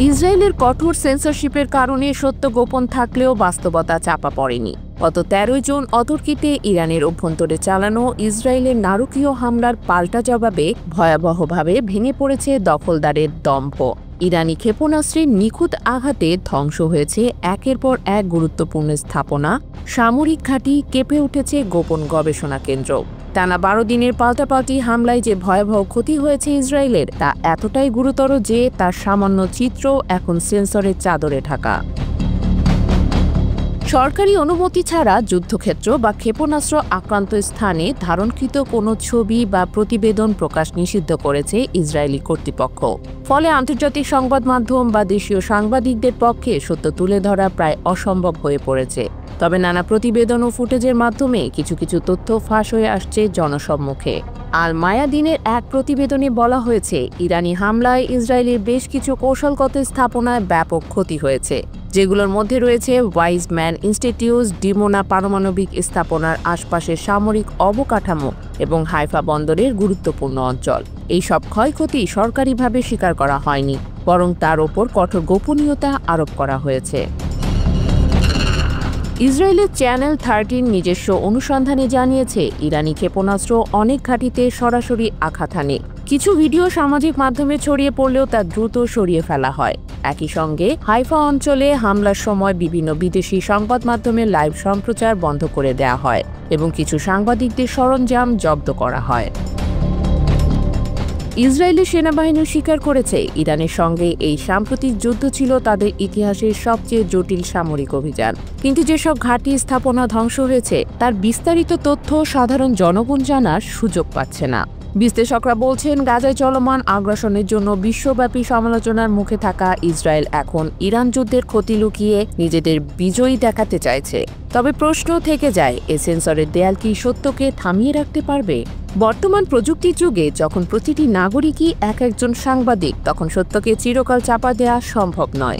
ইসরায়েলের কঠোর সেন্সরশিপের কারণে সত্য গোপন থাকলেও বাস্তবতা চাপা পড়েনি। গত ১৩ জুন অতর্কিতে ইরানের অভ্যন্তরে চালানো ইসরায়েলের নারকীয় হামলার পাল্টা জবাবে ভয়াবহভাবে ভেঙে পড়েছে দখলদারের দম্ভ। ইরানি ক্ষেপণাস্ত্রের নিখুঁত আঘাতে ধ্বংস হয়েছে একের পর এক গুরুত্বপূর্ণ স্থাপনা, সামরিক ঘাঁটি, কেঁপে উঠেছে গোপন গবেষণা কেন্দ্র। টানা ১২ দিনের পাল্টাপাল্টি হামলায় যে ভয়াবহ ক্ষতি হয়েছে ইসরায়েলের, তা এতটাই গুরুতর যে তার সামান্য চিত্র এখন সেন্সরের চাদরে ঢাকা। সরকারি অনুমতি ছাড়া যুদ্ধক্ষেত্র বা ক্ষেপণাস্ত্র আক্রান্ত স্থানে ধারণকৃত কোনো ছবি বা প্রতিবেদন প্রকাশ নিষিদ্ধ করেছে ইসরায়েলি কর্তৃপক্ষ। ফলে আন্তর্জাতিক সংবাদ মাধ্যম বা দেশীয় সাংবাদিকদের পক্ষে সত্য তুলে ধরা প্রায় অসম্ভব হয়ে পড়েছে। তবে নানা প্রতিবেদন ও ফুটেজের মাধ্যমে কিছু তথ্য ফাঁস হয়ে আসছে জনসম্মুখে। আল মায়াদিনের এক প্রতিবেদনে বলা হয়েছে, ইরানি হামলায় ইসরায়েলের বেশ কিছু কৌশলগত স্থাপনায় ব্যাপক ক্ষতি হয়েছে, যেগুলোর মধ্যে রয়েছে ওয়াইজম্যান ইনস্টিটিউট, ডিমোনা পারমাণবিক স্থাপনার আশপাশের সামরিক অবকাঠামো এবং হাইফা বন্দরের গুরুত্বপূর্ণ অঞ্চল। এই সব ক্ষয়ক্ষতি সরকারিভাবে স্বীকার করা হয়নি, বরং তার ওপর কঠোর গোপনীয়তা আরোপ করা হয়েছে। ইসরায়েলের চ্যানেল 13 নিজস্ব অনুসন্ধানে জানিয়েছে, ইরানি ক্ষেপণাস্ত্র অনেক ঘাঁটিতে সরাসরি আঘাত হানে। কিছু ভিডিও সামাজিক মাধ্যমে ছড়িয়ে পড়লেও তা দ্রুত সরিয়ে ফেলা হয়। একই সঙ্গে হাইফা অঞ্চলে হামলার সময় বিভিন্ন বিদেশি সংবাদ মাধ্যমের লাইভ সম্প্রচার বন্ধ করে দেওয়া হয় এবং কিছু সাংবাদিকদের সরঞ্জাম জব্দ করা হয়। ইসরায়েলি সেনাবাহিনী স্বীকার করেছে, ইরানের সঙ্গে এই সাম্প্রতিক যুদ্ধ ছিল তাদের ইতিহাসের সবচেয়ে জটিল সামরিক অভিযান। কিন্তু যেসব ঘাঁটি স্থাপনা ধ্বংস হয়েছে, তার বিস্তারিত তথ্য সাধারণ জনগণ জানার সুযোগ পাচ্ছে না। বিশ্লেষকরা বলছেন, গাজায় চলমান আগ্রাসনের জন্য বিশ্বব্যাপী সমালোচনার মুখে থাকা ইসরায়েল এখন ইরান যুদ্ধের ক্ষতি লুকিয়ে নিজেদের বিজয়ী দেখাতে চাইছে। তবে প্রশ্ন থেকে যায়, এ সেন্সরের দেয়াল কি সত্যকে থামিয়ে রাখতে পারবে? বর্তমান প্রযুক্তির যুগে যখন প্রতিটি নাগরিকই একজন সাংবাদিক, তখন সত্যকে চিরকাল চাপা দেওয়া সম্ভব নয়।